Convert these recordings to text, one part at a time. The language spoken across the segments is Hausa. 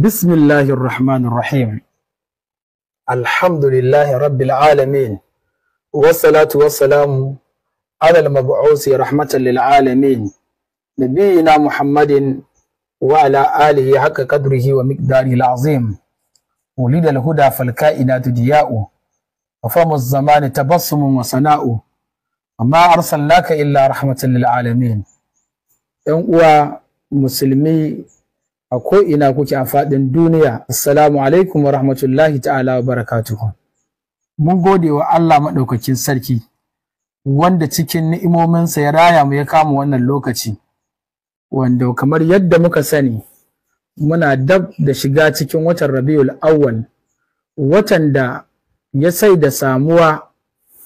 بسم الله الرحمن الرحيم الحمد لله رب العالمين والصلاة والسلام على المبعوث رحمة للعالمين نبينا محمد وعلى آله حق قدره ومقداره العظيم ولد الهدى فالكائنات ضياء وفم الزمان تبسم وصناء وما أرسلناك إلا رحمة للعالمين uwa musulmi a ko'ina kuke a faɗin duniya, assalamu alaikum wa rahmatullahi ta'ala wa barakatuhu. Mun gode wa Allah maɗaukakin sarki, wanda cikin ni'imominsa ya raya mu ya kama wannan lokaci, wanda kamar yadda muka sani, muna dab da shiga cikin watan Rabiul Awwal, watan da ya sai da samuwa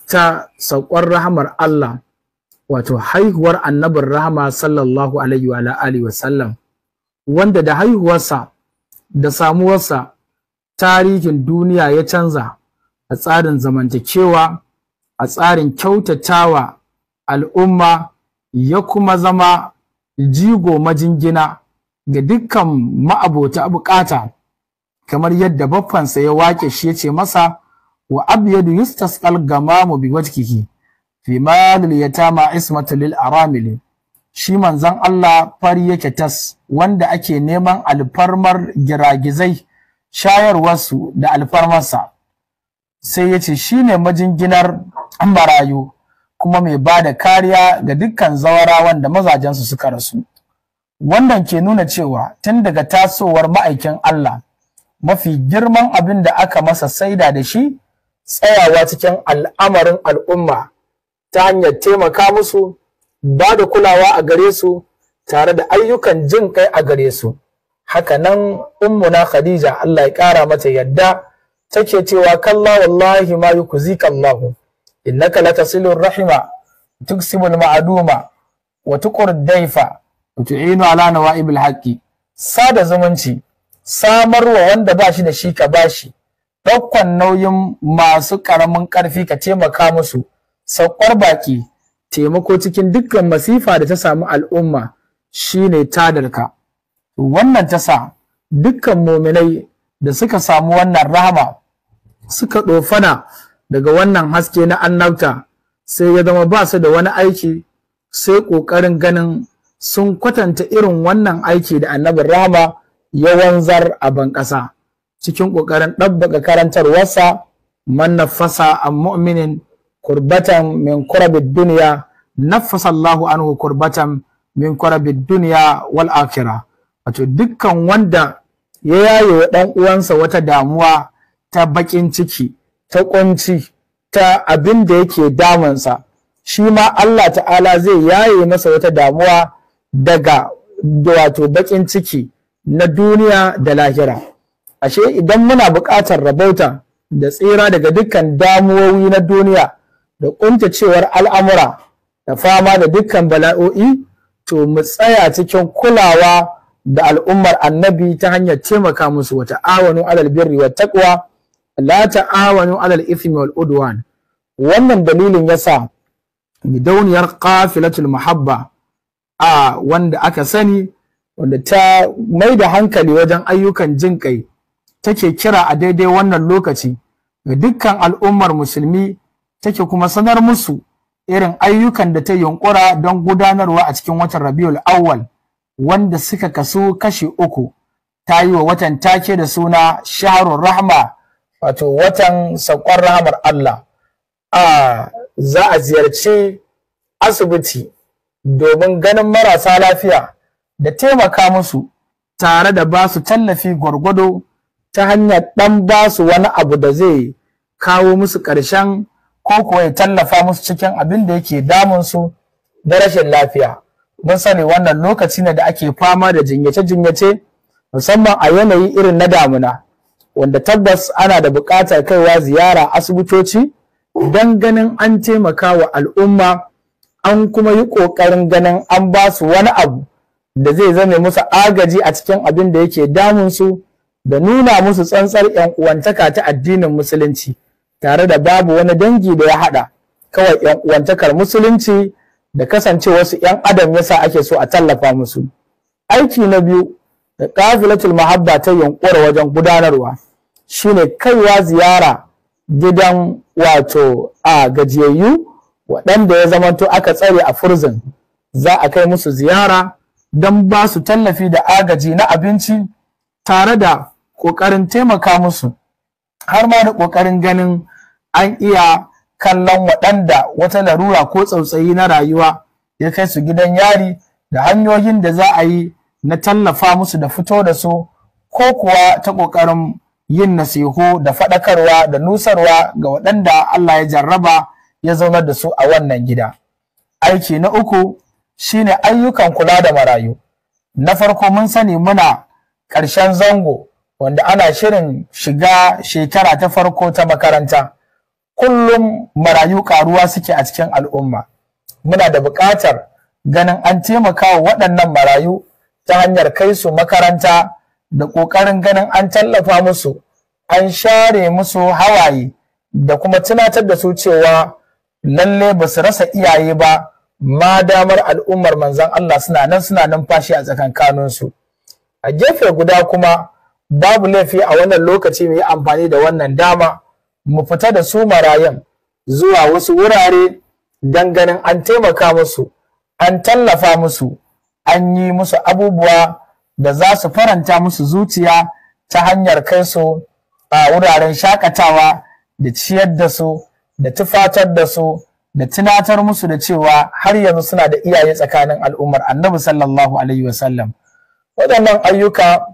ta saukar rahamar Allah, wato haihuwar annabin rahama sallallahu alaihi wa alihi wa sallam. Wanda da haihuwarsa da samuwarsa tarihin duniya ya canza a tsarin zamantakewa, a tsarin kyautatawa al'umma, ya kuma zama jigo majingina ga dukkan ma'abota bukata, kamar yadda baffansa ya wake shi ya ce masa wa abyadu yustasqal gamamu bi wajhihi fi malil yatama ismatu lil aramili. Shi manzon Allah fari yake tas, wanda ake neman alfarmar giragizai shayarwarsu da alfarmarsa, sai ya ce shi ne majinginar marayu kuma mai ba da kariya ga dukkan zawarawan da mazajensu suka rasu. Wannan ke nuna cewa tun daga tasowar ma'aikin Allah, mafi girman abin da aka masa saida da shi tsayawa cikin al'amarin al'umma ta hanyar taimaka musu, ba da kulawa a gare su tare da ayyukan jin kai a gare su. Haka nan ummuna Khadija, Allah ya ƙara mata yadda, take cewa kalla wallahi ma yukzika Allahu innaka latasilur rahima tuksibul ma'duma wa tuqur daifa wa tu'inu ala nawaibil haqqi. Sada zumunci, samarwa wanda ba shi da shi ka bashi, ɗaukan nauyin masu ƙaramin ƙarfi ka taimaka musu, saukar baki, taimako cikin dukkan masifa da ta samu al'umma shine tadarka. Wannan ta sa dukkan muminai da suka samu wannan rahama suka ɗofana daga wannan haske na annabta, sai ya zama ba su da wani aiki sai ƙoƙarin ganin sun kwatanta irin wannan aiki da annabin rahama ya wanzar a ban ƙasa, cikin ƙoƙarin ɗabbaka karantarwarsa, man nafasa an mu'minin kurbatan min kurabid duniya nafasa Allahu anhu kurbatan min kurabid duniya wal akhirah. Wato dukkan wanda ya yaye wa dan uwansa wata damuwa ta bakin ciki, ta kunci, ta abin da yake damunsa, shi ma Allah ta'ala zai yaye masa wata damuwa daga wato bakin ciki na duniya da lahira. Ashe idan muna buƙatar rabauta da tsira daga dukkan damuwoyi na duniya da ƙuntacewar al'amura da fama da dukkan bala'o'i, to mu tsaya cikin kulawa da al'ummar annabi ta hanyar taimaka musu. wa ta'awanu alal birri wat taqwa la ta'awanu alal ithmi wal udwan. Wannan dalilin yasa gidauniyar qafilatul muhabba wanda aka sani, wanda ta mai da hankali wajen ayyukan jin kai, take kira a daidai wannan lokaci ga dukkan al'ummar musulmi, take kuma sanar musu irin ayyukan da ta yunkura don gudanarwa a cikin watan Rabiul Awwal, wanda suka kasu kashi uku. Ta yi wa watan take da suna Shahrur Rahma, wato watan saukar rahamar Allah. Za a ziyarci asibiti domin ganin marasa lafiya da taimaka musu tare da ba su tallafi gwargwado ta hanyar ɗan ba su wani abu da zai kawo musu ƙarshen ko kuwa ya tallafa musu cikin abin da yake damunsu da rashin lafiya. Mun sani wannan lokaci ne da ake fama da jinyace-jinyace, musamman a yanayi irin na damuna, wanda tabbas ana da buƙatar kaiwa ziyara asibitoci don ganin an taimaka wa al'umma, an kuma yi ƙoƙarin ganin an ba su wani abu da zai zame musu agaji a cikin abin da yake damunsu, da nuna musu tsantsar 'yan uwantaka ta addinin musulunci, tare da babu wani dangi da ya haɗa, kawai 'yan uwantakar musulunci da kasance wasu 'yan adam yasa ake so a tallafa musu. Aiki na biyu da kafilatul mahabba ta yunkura wajen gudanarwa shine kaiwa ziyara gidan wato a gajiyayyu waɗanda ya zamanto aka tsare a furzin, za a kai musu ziyara don ba su tallafi da agaji na abinci tare da ƙoƙarin taimaka musu, har ma da ƙoƙarin ganin an iya kallon waɗanda wata larura ko tsautsayi na rayuwa ya kai su gidan yari da hanyoyin da za a yi na tallafa musu da fito da su, ko kuwa ta ƙoƙarin yin nasihu da faɗakarwa da nusarwa ga waɗanda Allah ya jarraba ya zaunar da su a wannan gida. Aiki na uku shine ayyukan kula da marayu. Na farko mun sani muna ƙarshen zango wanda ana shirin shiga shekara ta farko ta makaranta. Kullum marayu ƙaruwa suke a cikin al'umma. Muna da buƙatar ganin an taimaka wa waɗannan marayu ta hanyar kai su makaranta da ƙoƙarin ganin an tallafa musu, an share musu hawaye da kuma tunatar da su cewa lalle ba su rasa iyaye ba, ma damar al'ummar manzon Allah suna numfashi a tsakankaninsu. A gefe guda kuma babu laifi a wannan lokaci mu yi amfani da wannan dama mu fita da su marayan zuwa wasu wurare don ganin an taimaka musu, an tallafa musu, an yi musu abubuwa da za su faranta musu zuciya ta hanyar kai su a wuraren shakatawa da ciyar da su da tufatar da su da tunatar musu da cewa har yanzu suna da iyaye tsakanin al'ummar Annabi sallallahu alaihi wasallam. Waɗannan ayyuka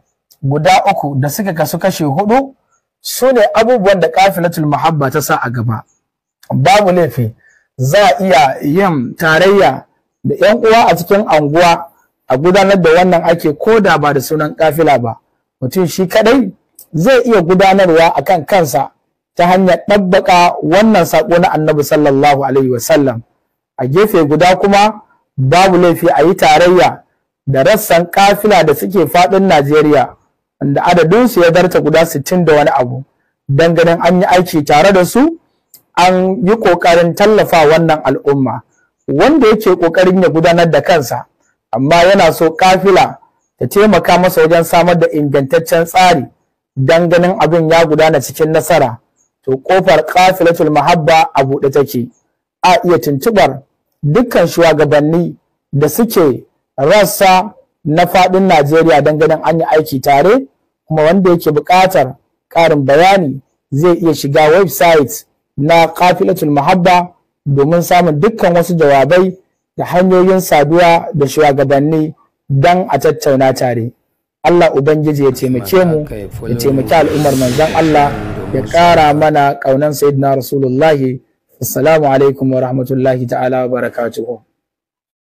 guda uku da suka kasu kashe hudu su ne abubuwan da kafilatul mahabba ta sa a gaba. Babu laifi za a iya yin tarayya da 'yan uwa a cikin anguwa a gudanar da wannan ake koda ba da sunan kafila ba. Mutum shi kadai zai iya gudanarwa akan kansa ta hanyar ɗabbaka wannan saƙo na Annabi sallallahu alaihi wasallam. A gefe guda kuma babu laifi a yi tarayya da rassan kafila da suke faɗin Najeriya wanda adadinsu ya zarta guda 60 da wani abu, don ganin an yi aiki tare da su, an yi ƙoƙarin tallafa wannan al'umma. Wanda yake ƙoƙarin ya gudanar da kansa amma yana so kafila ta taimaka masa wajen samar da ingantaccen tsari don ganin abin ya gudana cikin nasara, to ƙofar kafilatul mahabba a buɗe take. A iya tuntuɓar dukkan shugabanni da suke rassa na faɗin Najeriya don ganin an yi aiki tare, kuma wanda yake buƙatar ƙarin bayani zai iya shiga website na kafilatul mahabba domin samun dukkan wasu jawabai da hanyoyin saduwa da shugabanni don a tattauna tare. Allah Ubangiji ya taimake mu, ya taimaki al'ummar manzon Allah, ya ƙara mana ƙaunan Sayyidina Rasulullahi. Assalamu alaikum wa rahmatullahi ta'ala wa barakatuhu.